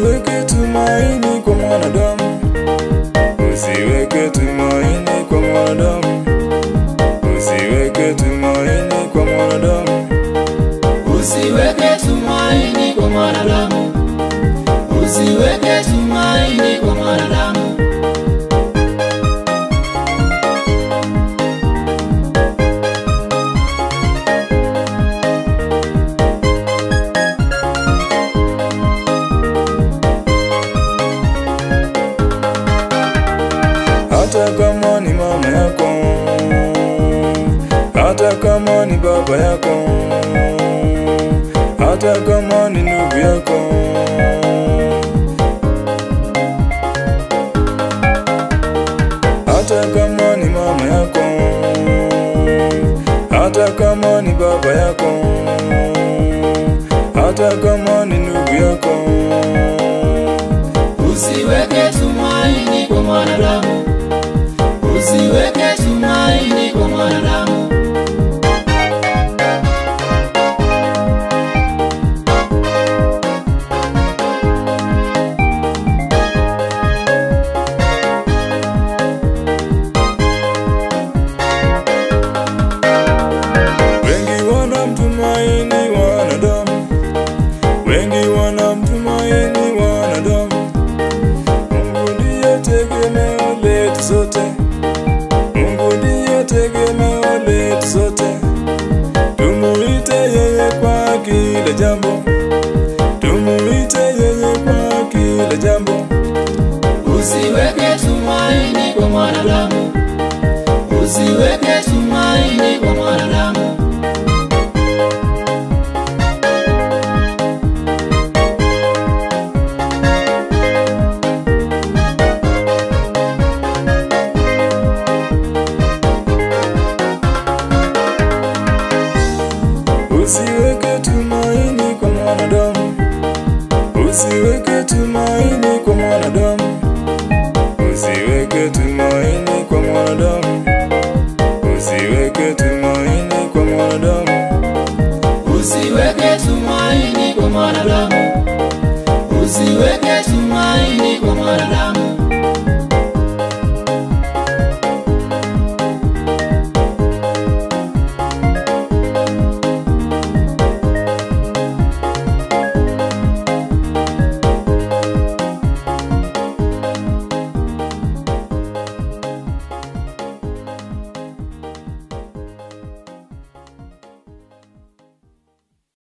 Usiweke tumaini kwa mwanadamu. Usiweke tumaini kwa mwanadamu. Usiweke tumaini kwa mwanadamu. Usiweke tumaini kwa mwanadamu. Usiweke tumaini kwa mwanadamu. Hata kama ni mama yako, hata kama ni baba yako, hata kama ni ndugu yako, hata kama ni mama yako, hata kama ni baba yako, hata kama ni ndugu yako, usiweke tumaini kwa mwanadamu. Usiweke tumaini kwa mwanadamu. Wengi wanamtumaini wanadamu, wengi wanamtumaini wanadamu. Mungu ndiye tegemeo letu sote. Mungu ndiye tegemeo letu sote. Tumuite yeye kwa kila jambo. Tumuite yeye kwa kila jambo. Usiweke tumaini kwa mwanadamu. Usiweke tumaini kwa mwanadamu. Usiweke tumaini kwa mwanadamu. Usiweke